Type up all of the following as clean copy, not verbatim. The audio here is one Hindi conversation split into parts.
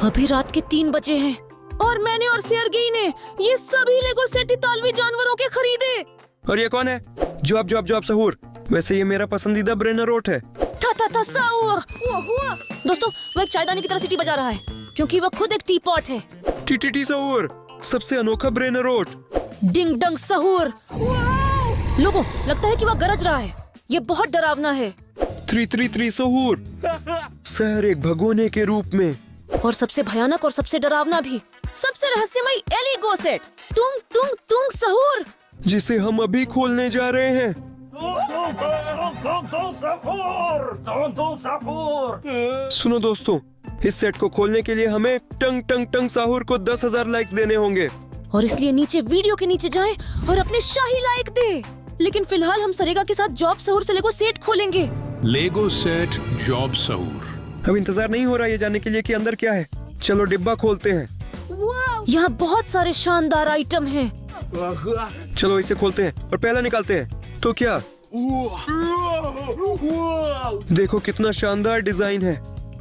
अभी रात के 3 बजे हैं और मैंने और सेर्गेई ने ये सभी लेगो सेट इतालवी जानवरों के खरीदे। और ये कौन है? जॉब जॉब जॉब सहूर। वैसे ये मेरा पसंदीदा ब्रेनरोट है। था सहूर। दोस्तों वो एक चायदानी की तरह सीटी बजा रहा है क्योंकि वह खुद एक टी पॉट है। टी सहूर, सबसे अनोखा ब्रेनरोट। डिंग डंग सहूर। लोगों, लगता है कि वह गरज रहा है। ये बहुत डरावना है। 333 सहूर, शहर एक भगोने के रूप में। और सबसे भयानक और सबसे डरावना भी, सबसे रहस्यमयी एलिगो सेट तुंग तुंग तुंग सहूर, जिसे हम अभी खोलने जा रहे हैं। सुनो दोस्तों, इस सेट को खोलने के लिए हमें टंग टंग टंग साहूर को 10,000 लाइक्स देने होंगे। और इसलिए नीचे वीडियो के नीचे जाएं और अपने शाही लाइक दे। लेकिन फिलहाल हम सरेगा के साथ जॉब सहूर से लेगो सेट खोलेंगे। लेगो सेट जॉब सहूर। अब इंतजार नहीं हो रहा ये जानने के लिए कि अंदर क्या है। चलो डिब्बा खोलते हैं। यहाँ बहुत सारे शानदार आइटम हैं। चलो इसे खोलते हैं और पहला निकालते हैं। तो क्या? देखो कितना शानदार डिजाइन है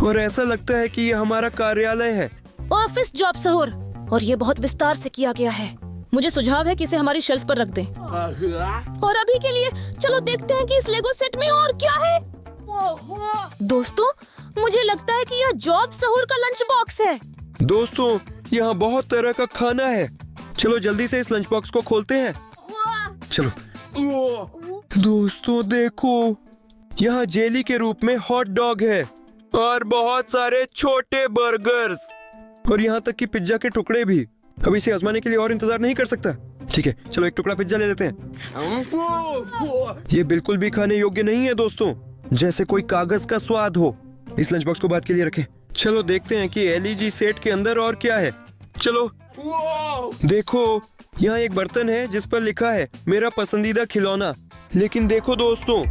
और ऐसा लगता है कि ये हमारा कार्यालय है। ऑफिस जॉब सहूर, और ये बहुत विस्तार से किया गया है। मुझे सुझाव है कि इसे हमारी शेल्फ पर रख दें। और अभी के लिए चलो देखते हैं कि इस लेगो सेट में और क्या है। दोस्तों, मुझे लगता है कि यह जॉब सहूर का लंच बॉक्स है। दोस्तों, यहाँ बहुत तरह का खाना है। चलो जल्दी से इस लंच बॉक्स को खोलते हैं। चलो। दोस्तों देखो, यहाँ जेली के रूप में हॉट डॉग है और बहुत सारे छोटे बर्गर्स और यहाँ तक कि पिज्जा के टुकड़े भी। अब इसे आजमाने के लिए और इंतजार नहीं कर सकता। ठीक है, चलो एक टुकड़ा पिज्जा ले लेते हैं। ये बिल्कुल भी खाने योग्य नहीं है दोस्तों, जैसे कोई कागज का स्वाद हो। इस लंच बॉक्स को बाद के लिए रखें। चलो देखते हैं कि एलईजी सेट के अंदर और क्या है। चलो देखो, यहाँ एक बर्तन है जिस पर लिखा है मेरा पसंदीदा खिलौना। लेकिन देखो दोस्तों,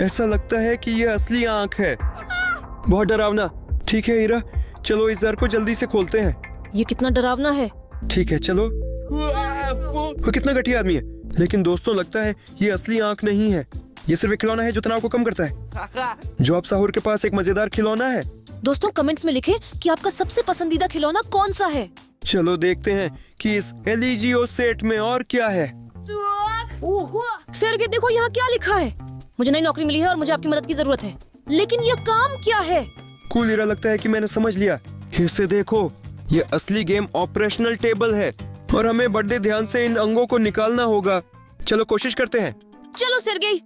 ऐसा लगता है कि ये असली आंख है। बहुत डरावना। ठीक है हीरा, चलो इस जार को जल्दी से खोलते हैं। ये कितना डरावना है। ठीक है चलो। वो कितना घटिया आदमी है। लेकिन दोस्तों लगता है ये असली आंख नहीं है। ये सिर्फ एक खिलौना है जो तनाव को कम करता है। जॉब सहूर के पास एक मजेदार खिलौना है। दोस्तों कमेंट्स में लिखें कि आपका सबसे पसंदीदा खिलौना कौन सा है। चलो देखते हैं कि इस एलईजीओ सेट में और क्या है। सेर्गेई देखो यहाँ क्या लिखा है। मुझे नई नौकरी मिली है और मुझे आपकी मदद की जरूरत है। लेकिन ये काम क्या है? कूल हीरा, लगता है कि मैंने समझ लिया। इसे देखो, ये असली गेम ऑपरेशनल टेबल है और हमें बड़े ध्यान से इन अंगों को निकालना होगा। चलो कोशिश करते हैं। चलो सेर्गेई।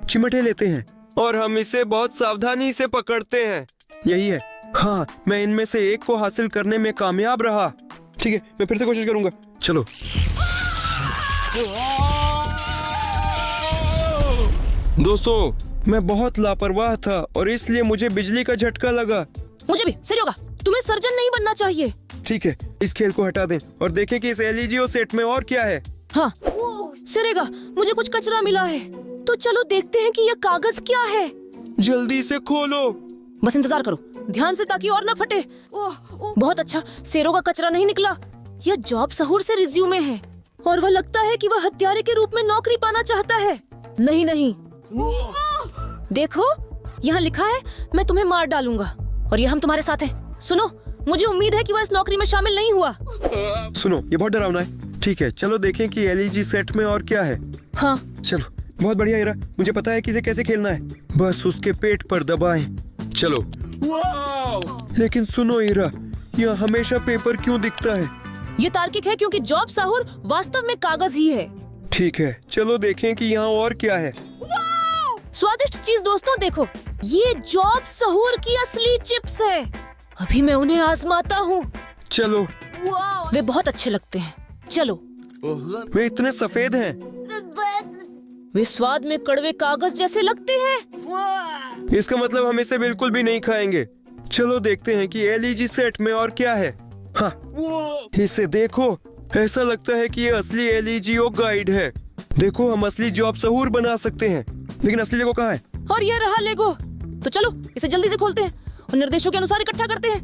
चिमटे लेते हैं और हम इसे बहुत सावधानी से पकड़ते हैं। यही है। हाँ, मैं इनमें से एक को हासिल करने में कामयाब रहा। ठीक है, मैं फिर से कोशिश करूंगा। चलो। दोस्तों, मैं बहुत लापरवाह था और इसलिए मुझे बिजली का झटका लगा। मुझे भी सही होगा। तुम्हें सर्जन नहीं बनना चाहिए। ठीक है, इस खेल को हटा दें और देखें कि इस एलईजीओ सेट में और क्या है। हाँ, सेरेगा, मुझे कुछ कचरा मिला है। तो चलो देखते हैं कि यह कागज क्या है। जल्दी से खोलो। बस इंतजार करो ध्यान से ताकि और ना फटे। बहुत अच्छा, सेरो का कचरा नहीं निकला। यह जॉब सहूर से रिज्यूमे है और वह लगता है कि वह हत्यारे के रूप में नौकरी पाना चाहता है। नहीं नहीं, देखो यहाँ लिखा है मैं तुम्हें मार डालूंगा और ये हम तुम्हारे साथ हैं। सुनो, मुझे उम्मीद है कि वह इस नौकरी में शामिल नहीं हुआ। सुनो, ये बहुत डरावना है। ठीक है, चलो देखें कि एलईजी सेट में और क्या है। हाँ चलो, बहुत बढ़िया हीरा, मुझे पता है कि इसे कैसे खेलना है। बस उसके पेट पर दबाएं। चलो। लेकिन सुनो हीरा, यहाँ हमेशा पेपर क्यों दिखता है? ये तार्किक है क्योंकि जॉब सहूर वास्तव में कागज ही है। ठीक है, चलो देखें कि यहाँ और क्या है। स्वादिष्ट चीज दोस्तों देखो, ये जॉब सहूर की असली चिप्स है। अभी मैं उन्हें आजमाता हूँ। चलो। वे बहुत अच्छे लगते हैं। चलो। वे इतने सफेद हैं। वे स्वाद में कड़वे कागज जैसे लगते हैं। इसका मतलब हम इसे बिल्कुल भी नहीं खाएंगे। चलो देखते हैं कि एलईजी सेट में और क्या है। हाँ, इसे देखो, ऐसा लगता है कि ये असली एलईजीओ गाइड है। देखो, हम असली जॉब सहूर बना सकते हैं, लेकिन असली लेगो कहाँ है? और ये रहा लेगो। तो चलो इसे जल्दी से खोलते हैं और निर्देशों के अनुसार इकट्ठा करते हैं।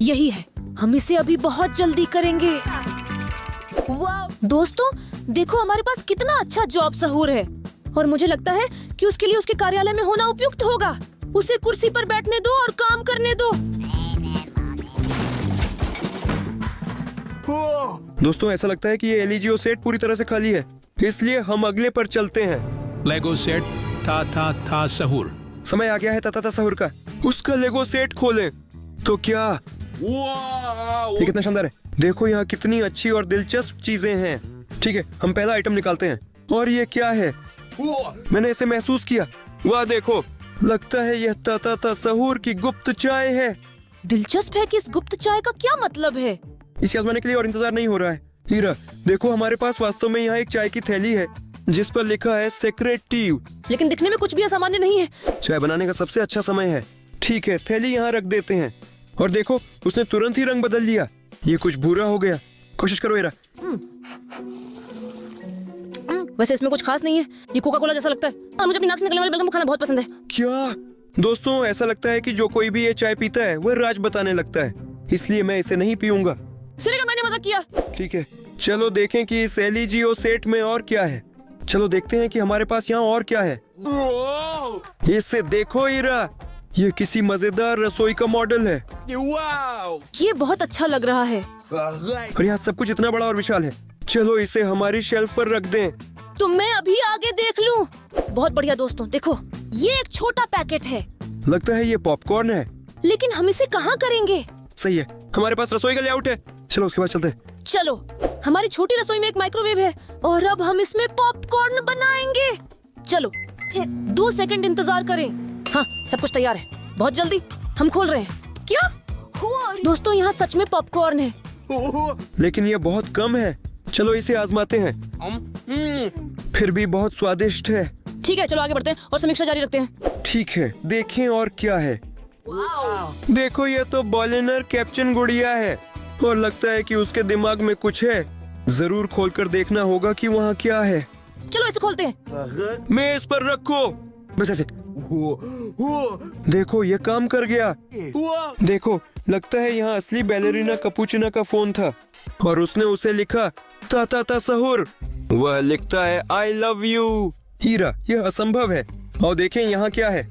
यही है, हम इसे अभी बहुत जल्दी करेंगे। दोस्तों देखो, हमारे पास कितना अच्छा जॉब सहूर है और मुझे लगता है कि उसके लिए उसके कार्यालय में होना उपयुक्त होगा। उसे कुर्सी पर बैठने दो और काम करने दो। दोस्तों ऐसा लगता है कि ये एलिजियो सेट पूरी तरह से खाली है, इसलिए हम अगले पर चलते हैं। लेगो सेट था सहूर। समय आ गया है तथा सहूर का। उसका लेगो सेट खोलें। तो क्या ये कितना शानदार है। देखो यहाँ कितनी अच्छी और दिलचस्प चीजें हैं। ठीक है, हम पहला आइटम निकालते हैं। और ये क्या है? मैंने इसे महसूस किया। वाह देखो, लगता है यह तथा सहूर की गुप्त चाय है। दिलचस्प है कि इस गुप्त चाय का क्या मतलब है। इसे आजमाने के लिए और इंतजार नहीं हो रहा है। हीरा देखो, हमारे पास वास्तव में यहाँ एक चाय की थैली है जिस पर लिखा है सेक्रेटिव। लेकिन दिखने में कुछ भी असामान्य नहीं है। चाय बनाने का सबसे अच्छा समय है। ठीक है, थैली यहाँ रख देते हैं। और देखो, उसने तुरंत ही रंग बदल लिया। ये कुछ बुरा हो गया। कोशिश करो हीरा। वैसे इसमें कुछ खास नहीं है। ये कोका कोला जैसा लगता है और मुझे अपनी नाक से निकलने वाले बलगम खाना बहुत पसंद है। क्या दोस्तों, ऐसा लगता है कि जो कोई भी ये चाय पीता है वह राज बताने लगता है, इसलिए मैं इसे नहीं पीऊंगा। सिरेगा, मैंने मजाक किया। ठीक है, चलो देखें कि इस एलिजियो सेट में और क्या है। चलो देखते हैं कि हमारे पास यहाँ और क्या है। इसे देखो हीरा, ये किसी मजेदार रसोई का मॉडल है। ये बहुत अच्छा लग रहा है। और यहाँ सब कुछ इतना बड़ा और विशाल है। चलो इसे हमारी शेल्फ पर रख दें। तो मैं अभी आगे देख लूं। बहुत बढ़िया दोस्तों, देखो ये एक छोटा पैकेट है। लगता है ये पॉपकॉर्न है। लेकिन हम इसे कहाँ करेंगे? सही है, हमारे पास रसोई का लेआउट है। चलो उसके बाद चलते हैं। चलो, हमारी छोटी रसोई में एक माइक्रोवेव है और अब हम इसमें पॉपकॉर्न बनाएंगे। चलो 2 सेकंड इंतजार करें। हाँ, सब कुछ तैयार है। बहुत जल्दी हम खोल रहे हैं। क्या दोस्तों, यहाँ सच में पॉपकॉर्न है। लेकिन ये बहुत कम है। चलो इसे आजमाते हैं। फिर भी बहुत स्वादिष्ट है। ठीक है, चलो आगे बढ़ते हैं और समीक्षा जारी रखते हैं। ठीक है, देखें और क्या है। देखो, ये तो बॉलिनर कैप्चन गुड़िया है और लगता है कि उसके दिमाग में कुछ है। जरूर खोलकर देखना होगा कि वहाँ क्या है। चलो इसे खोलते हैं। मेज पर रखो, बस ऐसे। देखो, ये काम कर गया। देखो, लगता है यहाँ असली बैलेरिना कपूचिना का फोन था और उसने उसे लिखा ता सहूर। वह लिखता है आई लव यू। हीरा, यह असंभव है। और देखें यहाँ क्या है।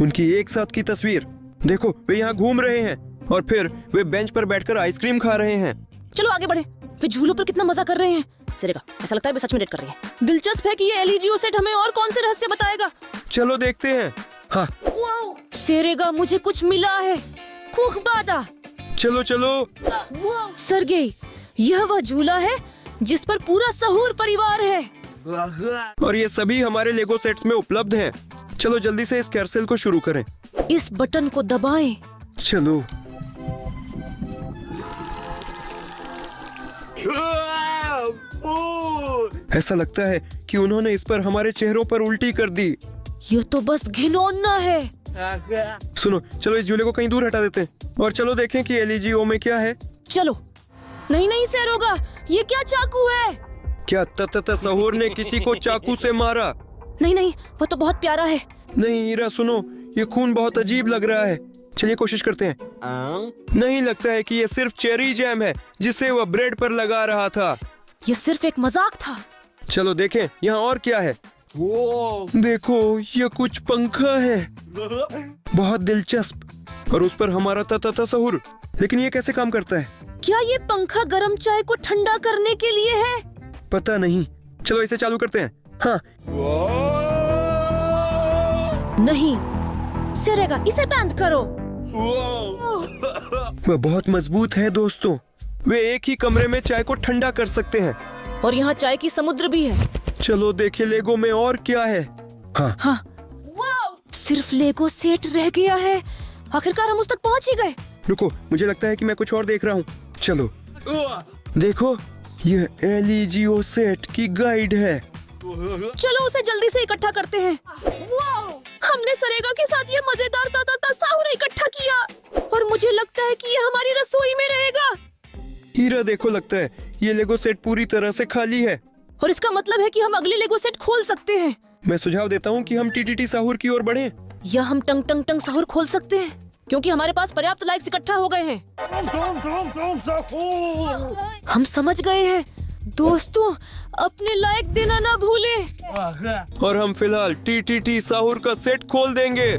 उनकी एक साथ की तस्वीर। देखो, वे यहाँ घूम रहे हैं और फिर वे बेंच पर बैठकर आइसक्रीम खा रहे हैं। चलो आगे बढ़े। वे झूलों पर कितना मजा कर रहे हैं। सिरेगा, ऐसा लगता है वे सच में डेट कर रही है। दिलचस्प है कि ये एलिजियो सेट हमें और कौन से रहस्य बताएगा। चलो देखते हैं। हाँ, सिरेगा, मुझे कुछ मिला है। खुखबादा। चलो चलो। सरगेई, यह वह झूला है जिस पर पूरा सहूर परिवार है। और ये सभी हमारे लेगो सेट्स में उपलब्ध हैं। चलो जल्दी से इस कैरसेल को शुरू करें। इस बटन को दबाएं। चलो। ऐसा लगता है कि उन्होंने इस पर हमारे चेहरों पर उल्टी कर दी। ये तो बस घिनौना है। सुनो, चलो इस झूले को कहीं दूर हटा देते हैं और चलो देखें कि एलिजियो में क्या है। चलो। नहीं नहीं सेरोगा, ये क्या चाकू है? क्या तथा सहूर ने किसी को चाकू से मारा? नहीं नहीं, वो तो बहुत प्यारा है। नहीं हीरा, सुनो, ये खून बहुत अजीब लग रहा है। चलिए कोशिश करते हैं। नहीं, लगता है कि ये सिर्फ चेरी जैम है जिसे वह ब्रेड पर लगा रहा था। ये सिर्फ एक मजाक था। चलो देखें यहाँ और क्या है। देखो, ये कुछ पंखा है। बहुत दिलचस्प। और उस पर हमारा तथा सहूर। लेकिन ये कैसे काम करता है? क्या ये पंखा गर्म चाय को ठंडा करने के लिए है? पता नहीं। चलो इसे चालू करते हैं। हाँ। नहीं सिरेगा, इसे बंद करो। वह बहुत मजबूत है दोस्तों। वे एक ही कमरे में चाय को ठंडा कर सकते हैं। और यहाँ चाय की समुद्र भी है। चलो देखे लेगो में और क्या है। हाँ, सिर्फ लेगो सेट रह गया है। आखिरकार हम उस तक पहुँच ही गए। रुको, मुझे लगता है कि मैं कुछ और देख रहा हूँ। चलो देखो, यह एलिजियो सेट की गाइड है। चलो उसे जल्दी से इकट्ठा करते हैं। हमने सरेगा के साथ ये मजेदार ता सहूर इकट्ठा किया और मुझे लगता है कि ये हमारी रसोई में रहेगा। हीरा देखो, लगता है ये लेगो सेट पूरी तरह से खाली है। और इसका मतलब है कि हम अगले लेगो सेट खोल सकते हैं। मैं सुझाव देता हूँ कि हम टीटीटी सहूर की ओर बढ़ें। या हम टंग टंग टंग सहूर खोल सकते हैं क्योंकि हमारे पास पर्याप्त लाइक्स इकट्ठा हो गए हैं। हम समझ गए हैं। दोस्तों, अपने लाइक देना ना भूलें। और हम फिलहाल टीटीटी सहूर का सेट खोल देंगे।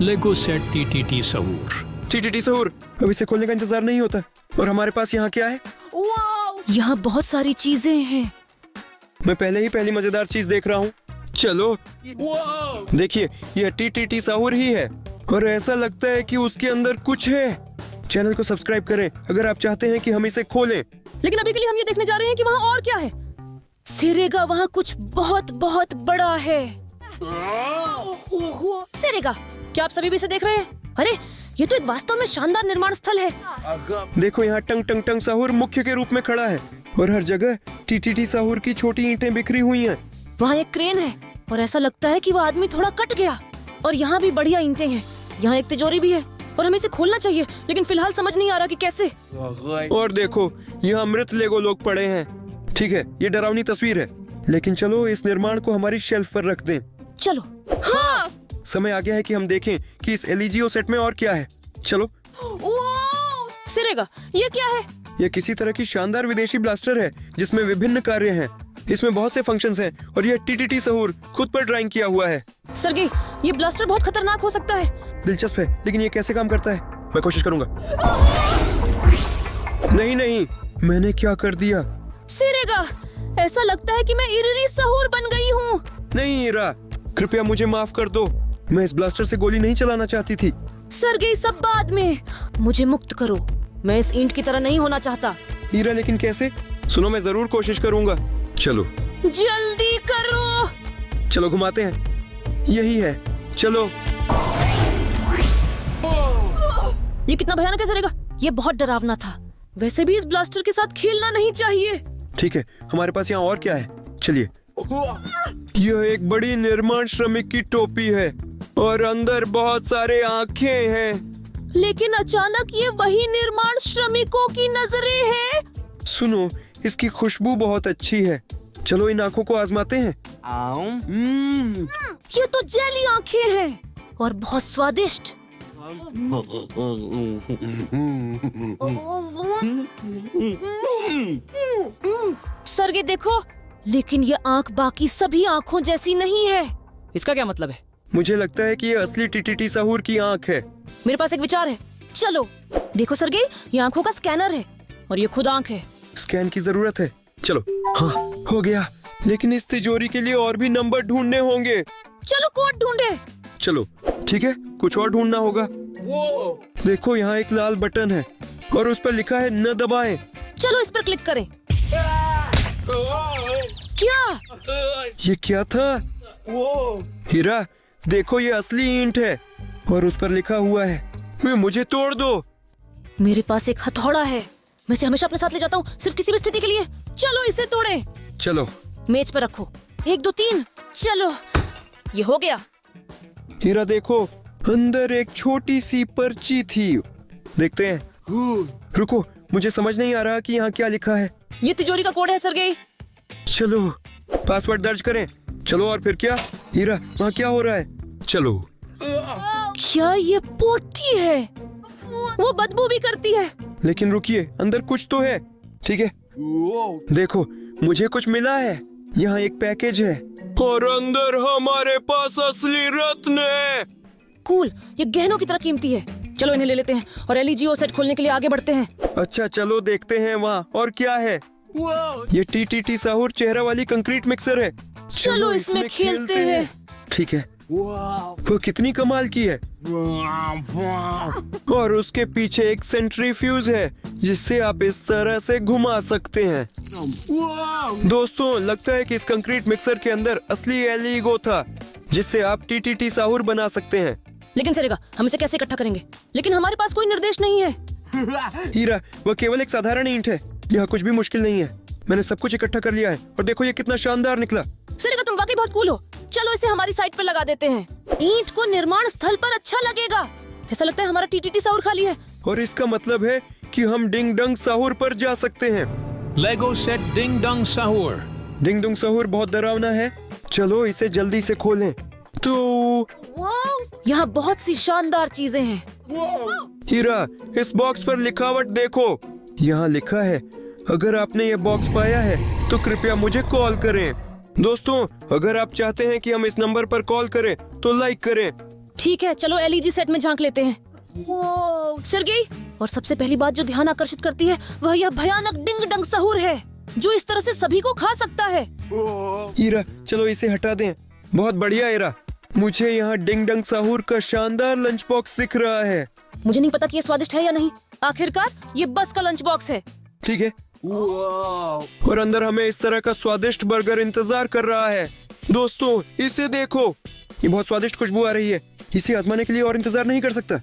लेगो सेट टीटीटी सहूर। टीटीटी सहूर, अब इसे खोलने का इंतजार नहीं होता। और हमारे पास यहाँ क्या है? यहाँ बहुत सारी चीजें हैं। मैं पहले ही पहली मजेदार चीज देख रहा हूँ। चलो देखिए, यह टीटीटी सहूर ही है और ऐसा लगता है कि उसके अंदर कुछ है। चैनल को सब्सक्राइब करें अगर आप चाहते हैं कि हम इसे खोलें। लेकिन अभी के लिए हम ये देखने जा रहे हैं कि वहाँ और क्या है। सिरेगा, वहाँ कुछ बहुत बहुत बड़ा है। सिरेगा, क्या आप सभी भी इसे देख रहे हैं? अरे, ये तो एक वास्तव में शानदार निर्माण स्थल है। देखो, यहाँ टंग टंग टंग सहूर मुख्य के रूप में खड़ा है और हर जगह टीटीटी सहूर की छोटी ईंटें बिखरी हुई हैं। वहाँ एक क्रेन है और ऐसा लगता है कि वो आदमी थोड़ा कट गया। और यहाँ भी बढ़िया ईंटें हैं। यहाँ एक तिजोरी भी है और हमें इसे खोलना चाहिए, लेकिन फिलहाल समझ नहीं आ रहा कि कैसे। और देखो, यहाँ मृत लेगो लोग पड़े हैं। ठीक है, ये डरावनी तस्वीर है, लेकिन चलो इस निर्माण को हमारी शेल्फ पर रख दें। चलो। हाँ, समय आ गया है कि हम देखें कि इस एलिजियो सेट में और क्या है। चलो। सिरेगा, ये क्या है? यह किसी तरह की शानदार विदेशी ब्लास्टर है जिसमें विभिन्न कार्य हैं। इसमें बहुत से फंक्शंस हैं और यह टीटीटी सहूर खुद पर ड्राइंग किया हुआ है। सर्गेई, ये ब्लास्टर बहुत खतरनाक हो सकता है। दिलचस्प है, लेकिन ये कैसे काम करता है? मैं कोशिश करूंगा। नहीं नहीं, मैंने क्या कर दिया? सिरेगा, ऐसा लगता है कि मैं इरिरी सहूर बन गई हूँ। नहीं ईरा, कृपया मुझे माफ कर दो। मैं इस ब्लास्टर से गोली नहीं चलाना चाहती थी। सर्गेई, सब बाद में। मुझे मुक्त करो। मैं इस ईंट की तरह नहीं होना चाहता। हीरा, लेकिन कैसे? सुनो, मैं जरूर कोशिश करूंगा। चलो जल्दी करो। चलो घुमाते हैं। यही है, चलो। ये कितना भयानक है सिरेगा? ये बहुत डरावना था। वैसे भी इस ब्लास्टर के साथ खेलना नहीं चाहिए। ठीक है, हमारे पास यहाँ और क्या है? चलिए। यह एक बड़ी निर्माण श्रमिक की टोपी है और अंदर बहुत सारे आंखें हैं। लेकिन अचानक ये वही निर्माण श्रमिकों की नजरें हैं। सुनो, इसकी खुशबू बहुत अच्छी है। चलो इन आंखों को आजमाते हैं। ये तो जेली आंखें हैं और बहुत स्वादिष्ट। सर्गे देखो, लेकिन ये आंख बाकी सभी आंखों जैसी नहीं है। इसका क्या मतलब है? मुझे लगता है कि ये असली टीटीटी सहूर की आंख है। मेरे पास एक विचार है। चलो देखो सर्गे, ये आंखों का स्कैनर है और ये खुद आंख है। स्कैन की जरूरत है। चलो। हाँ, हो गया। लेकिन इस तिजोरी के लिए और भी नंबर ढूंढने होंगे। चलो कोड ढूंढे। चलो ठीक है, कुछ और ढूंढना होगा। देखो, यहाँ एक लाल बटन है और उस पर लिखा है न दबाएं। चलो इस पर क्लिक करें। क्या? ये क्या था? हीरा, देखो, ये असली ईंट है और उस पर लिखा हुआ है मुझे तोड़ दो। मेरे पास एक हथौड़ा है। मैं इसे हमेशा अपने साथ ले जाता हूँ, सिर्फ किसी भी स्थिति के लिए। चलो इसे तोड़ें। चलो। मेज पर रखो। 1 2 3। चलो, ये हो गया। हीरा देखो, अंदर एक छोटी सी पर्ची थी। देखते हैं। रुको, मुझे समझ नहीं आ रहा कि यहाँ क्या लिखा है। ये तिजोरी का कोड है सर्गेई। चलो पासवर्ड दर्ज करें। चलो, और फिर क्या? हीरा, वहाँ क्या हो रहा है? चलो। क्या ये पोटी है? वो बदबू भी करती है। लेकिन रुकिए, अंदर कुछ तो है। ठीक है, देखो, मुझे कुछ मिला है। यहाँ एक पैकेज है और अंदर हमारे पास असली रत्न है। कूल, ये गहनों की तरह कीमती है। चलो इन्हें ले लेते हैं और एलिजियो सेट खोलने के लिए आगे बढ़ते हैं। अच्छा, चलो देखते हैं वहाँ और क्या है। ये टीटीटी सहूर चेहरा वाली कंक्रीट मिक्सर है। चलो इसमें खेलते हैं। ठीक है। वो कितनी कमाल की है। और उसके पीछे एक सेंट्रीफ्यूज है जिससे आप इस तरह से घुमा सकते हैं। दोस्तों, लगता है कि इस कंक्रीट मिक्सर के अंदर असली एलिगो था जिससे आप टीटीटी सहूर बना सकते हैं। लेकिन सरेगा, हम इसे कैसे इकट्ठा करेंगे? लेकिन हमारे पास कोई निर्देश नहीं है। हीरा, वह केवल एक साधारण ईंट है। यह कुछ भी मुश्किल नहीं है। मैंने सब कुछ इकट्ठा कर लिया है और देखो ये कितना शानदार निकला। सरेगा, तुम वाकई बहुत कूल हो। चलो इसे हमारी साइट पर लगा देते हैं। ईंट को निर्माण स्थल पर अच्छा लगेगा। ऐसा लगता है हमारा टीटीटी सहूर खाली है। और इसका मतलब है कि हम डिंग डंग सहूर पर जा सकते हैं। लेगो सेट डिंग डंग सहूर। डिंग डंग सहूर बहुत डरावना है। चलो इसे जल्दी से खोलें। तो यहाँ बहुत सी शानदार चीजें हैं। हीरा, इस बॉक्स पर लिखावट देखो। यहाँ लिखा है, अगर आपने ये बॉक्स पाया है तो कृपया मुझे कॉल करें। दोस्तों, अगर आप चाहते हैं कि हम इस नंबर पर कॉल करें तो लाइक करें ठीक है, चलो एलईजी सेट में झांक लेते हैं। सिर्गेई, और सबसे पहली बात जो ध्यान आकर्षित करती है वह यह भयानक डिंग डंग सहूर है जो इस तरह से सभी को खा सकता है। हीरा, चलो इसे हटा दें। बहुत बढ़िया हीरा, मुझे यहाँ डिंग डंग सहूर का शानदार लंच बॉक्स दिख रहा है। मुझे नहीं पता कि ये स्वादिष्ट है या नहीं, आखिरकार ये बस का लंच बॉक्स है। ठीक है, और अंदर हमें इस तरह का स्वादिष्ट बर्गर इंतजार कर रहा है। दोस्तों, इसे देखो, ये बहुत स्वादिष्ट खुशबू आ रही है। इसे आजमाने के लिए और इंतजार नहीं कर सकता।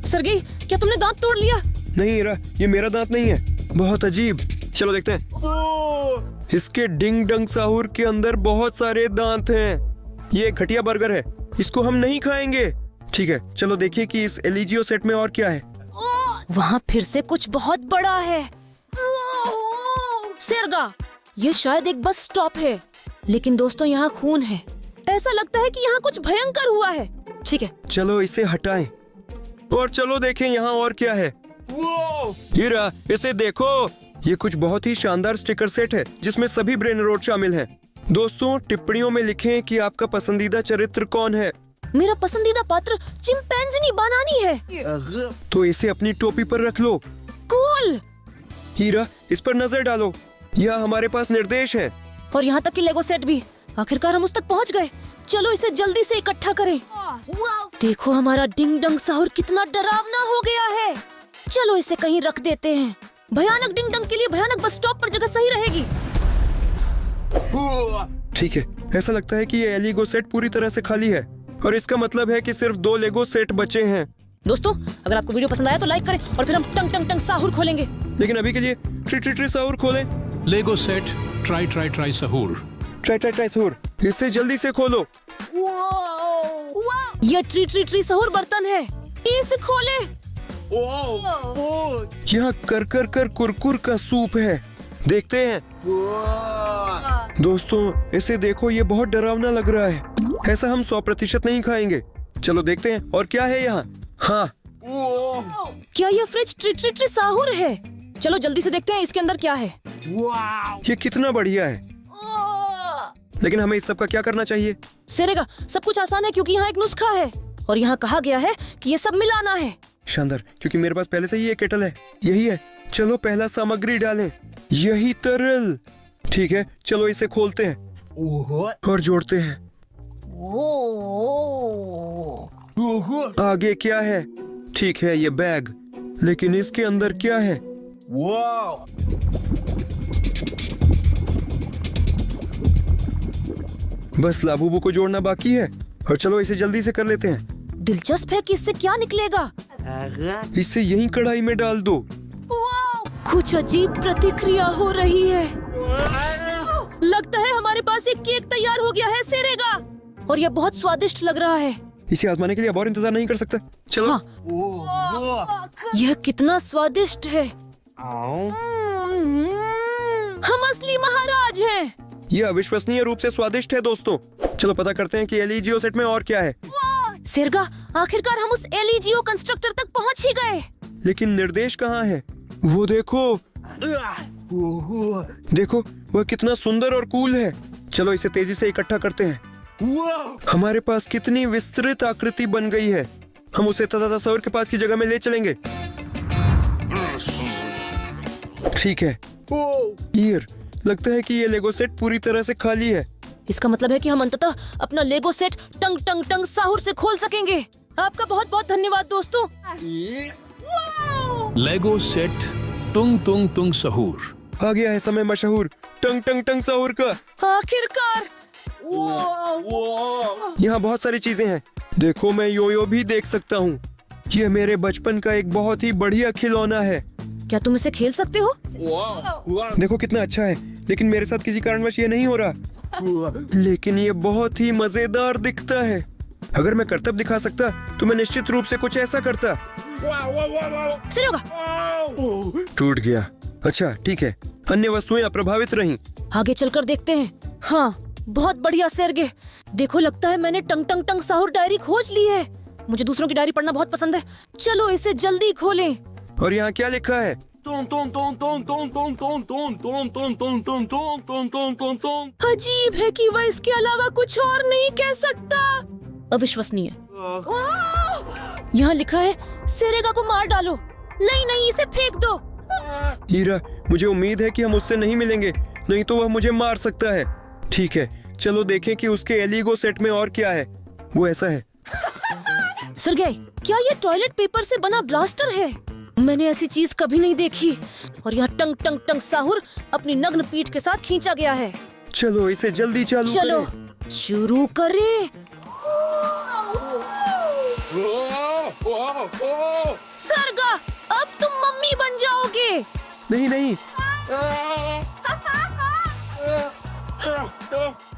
सिर्गेई, क्या तुमने दांत तोड़ लिया? नहीं हीरा, ये मेरा दांत नहीं है। बहुत अजीब। चलो देखते हैं। इसके डिंग डंग सहूर के अंदर बहुत सारे दांत हैं। ये एक घटिया बर्गर है, इसको हम नहीं खाएंगे। ठीक है, चलो देखिए कि इस एलिजियो सेट में और क्या है। वहाँ फिर से कुछ बहुत बड़ा है। सेरगा, ये शायद एक बस स्टॉप है, लेकिन दोस्तों यहाँ खून है। ऐसा लगता है कि यहाँ कुछ भयंकर हुआ है। ठीक है, चलो इसे हटाएं और चलो देखें यहाँ और क्या है। हीरा, इसे देखो, ये कुछ बहुत ही शानदार स्टिकर सेट है जिसमें सभी ब्रेन रोड शामिल हैं। दोस्तों, टिप्पणियों में लिखें कि आपका पसंदीदा चरित्र कौन है। मेरा पसंदीदा पात्र चिंपैंजी बनानी है। तो इसे अपनी टोपी पर रख लो। कूल। हीरा, इस पर नजर डालो, यह हमारे पास निर्देश है। और यहाँ तक कि लेगो सेट भी। आखिरकार हम उस तक पहुँच गए। चलो इसे जल्दी से इकट्ठा करें। देखो हमारा डिंग डंग सहूर कितना डरावना हो गया है। चलो इसे कहीं रख देते हैं। भयानक डिंग डंग के लिए भयानक बस स्टॉप पर जगह सही रहेगी। ठीक है, ऐसा लगता है कि ये एलिगो सेट पूरी तरह से खाली है और इसका मतलब है कि सिर्फ 2 लेगो सेट बचे हैं। दोस्तों, अगर आपको वीडियो पसंद आया तो लाइक करें और फिर हम टंग टंग टंग सहूर खोलेंगे। लेकिन अभी के लिए ट्री ट्री ट्री सहूर खोलें। लेगो सेट ट्राई ट्राई ट्राई सहूर। ट्राई ट्राई ट्राई सहूर, इसे जल्दी से खोलो। यह ट्री ट्री ट्री सहूर बर्तन है, इसे खोले। यहाँ कर कर कर कुरकुर का सूप है, देखते हैं। दोस्तों, इसे देखो, ये बहुत डरावना लग रहा है। ऐसा हम 100% नहीं खाएंगे। चलो देखते हैं और क्या है यहाँ। हाँ, क्या यह फ्रिज ट्री ट्री ट्री सहूर है? चलो जल्दी से देखते हैं इसके अंदर क्या है। ये कितना बढ़िया है। लेकिन हमें इस सब का क्या करना चाहिए? सेरेगा, सब कुछ आसान है क्योंकि यहाँ एक नुस्खा है और यहाँ कहा गया है कि ये सब मिलाना है। शानदार, क्योंकि मेरे पास पहले से ही एक केटल है। यही है। चलो पहला सामग्री डालें, यही तरल। ठीक है, चलो इसे खोलते हैं और जोड़ते हैं। आगे क्या है? ठीक है, ये बैग। लेकिन इसके अंदर क्या है? बस लाबूबू को जोड़ना बाकी है और चलो इसे जल्दी से कर लेते हैं। दिलचस्प है कि इससे क्या निकलेगा। इसे यहीं कढ़ाई में डाल दो। कुछ अजीब प्रतिक्रिया हो रही है। लगता है हमारे पास एक केक तैयार हो गया है सेरेगा, और यह बहुत स्वादिष्ट लग रहा है। इसे आजमाने के लिए अब और इंतजार नहीं कर सकता। चलो। हाँ। यह कितना स्वादिष्ट है। हम असली महाराज हैं। यह अविश्वसनीय रूप से स्वादिष्ट है। दोस्तों, चलो पता करते हैं कि एलिजियो सेट में और क्या है। सेरगा, आखिरकार हम उस एलिजियो कंस्ट्रक्टर तक पहुंच ही गए। लेकिन निर्देश कहाँ है? वो देखो, देखो, वह कितना सुंदर और कूल है। चलो इसे तेजी से इकट्ठा करते हैं। हमारे पास कितनी विस्तृत आकृति बन गई है। हम उसे तथातसौर के पास की जगह में ले चलेंगे। ठीक है। ईयर, लगता है कि ये लेगो सेट पूरी तरह से खाली है। इसका मतलब है कि हम अंततः अपना लेगो सेट टंग टंग टंग सहूर से खोल सकेंगे। आपका बहुत बहुत धन्यवाद दोस्तों। लेगो सेट तुंग तुंग तुंग सहूर। आ गया है समय मशहूर टंग टंग टंग सहूर का। आखिरकार। यहाँ बहुत सारी चीजें हैं। देखो, मैं योयो भी देख सकता हूँ। यह मेरे बचपन का एक बहुत ही बढ़िया खिलौना है। क्या तुम इसे खेल सकते हो? देखो कितना अच्छा है, लेकिन मेरे साथ किसी कारणवश ये नहीं हो रहा। लेकिन ये बहुत ही मजेदार दिखता है। अगर मैं करतब दिखा सकता तो मैं निश्चित रूप से कुछ ऐसा करता। टूट गया। अच्छा, ठीक है, अन्य वस्तुएं अप्रभावित रहीं। आगे चलकर देखते हैं। हाँ, बहुत बढ़िया सेर्गे। देखो, लगता है मैंने टंग टंग टंग सहूर डायरी खोज ली है। मुझे दूसरों की डायरी पढ़ना बहुत पसंद है। चलो इसे जल्दी खोलें। और यहाँ क्या लिखा है? अजीब है कि वह इसके अलावा कुछ और नहीं कह सकता। अविश्वसनीय। यहाँ लिखा है सेरेगा को मार डालो। नहीं नहीं, इसे फेंक दो। हीरा, मुझे उम्मीद है कि हम उससे नहीं मिलेंगे, नहीं तो वह मुझे मार सकता है। ठीक है, चलो देखें कि उसके एलिगो सेट में और क्या है। वो ऐसा है। सर्गेई, क्या ये टॉयलेट पेपर से बना ब्लास्टर है? मैंने ऐसी चीज कभी नहीं देखी। और यहाँ टंग टंग टंग साहुर अपनी नग्न पीठ के साथ खींचा गया है। चलो इसे जल्दी चालू चलो करें। शुरू करें। सर्गा, अब तुम मम्मी बन जाओगे। नहीं नहीं,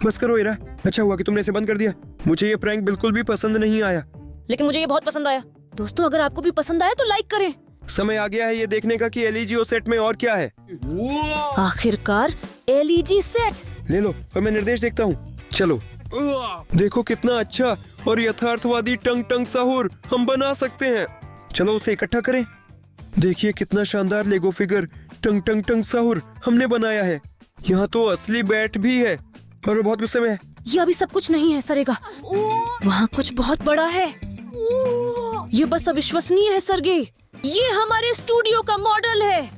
बस करो हीरा। अच्छा हुआ कि तुमने इसे बंद कर दिया। मुझे ये प्रैंक बिल्कुल भी पसंद नहीं आया। लेकिन मुझे ये बहुत पसंद आया। दोस्तों, अगर आपको भी पसंद आया तो लाइक करें। समय आ गया है ये देखने का कि एलिजियो सेट में और क्या है। आखिरकार एलईजी सेट। ले लो और मैं निर्देश देखता हूँ। चलो देखो कितना अच्छा और यथार्थवादी टंग टंग साहुर हम बना सकते हैं। चलो उसे इकट्ठा करें। देखिए कितना शानदार लेगो फिगर टंग टंग टंग साहुर हमने बनाया है। यहाँ तो असली बैट भी है और वो बहुत गुस्से में है। ये अभी सब कुछ नहीं है सरेगा, वहाँ कुछ बहुत बड़ा है। ये बस अविश्वसनीय है सर्गेई। ये हमारे स्टूडियो का मॉडल है,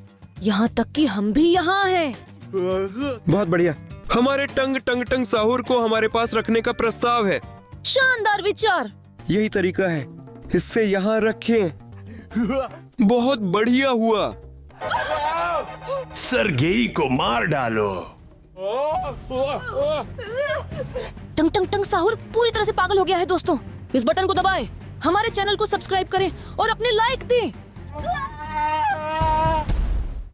यहाँ तक कि हम भी यहाँ हैं। बहुत बढ़िया। हमारे टंग टंग टंग साहुर को हमारे पास रखने का प्रस्ताव है। शानदार विचार। यही तरीका है, इससे यहाँ रखें। बहुत बढ़िया हुआ। सर्गेई को मार डालो। टंग टंग टंग साहुर पूरी तरह से पागल हो गया है। दोस्तों, इस बटन को दबाएं, हमारे चैनल को सब्सक्राइब करें और अपने लाइक दें।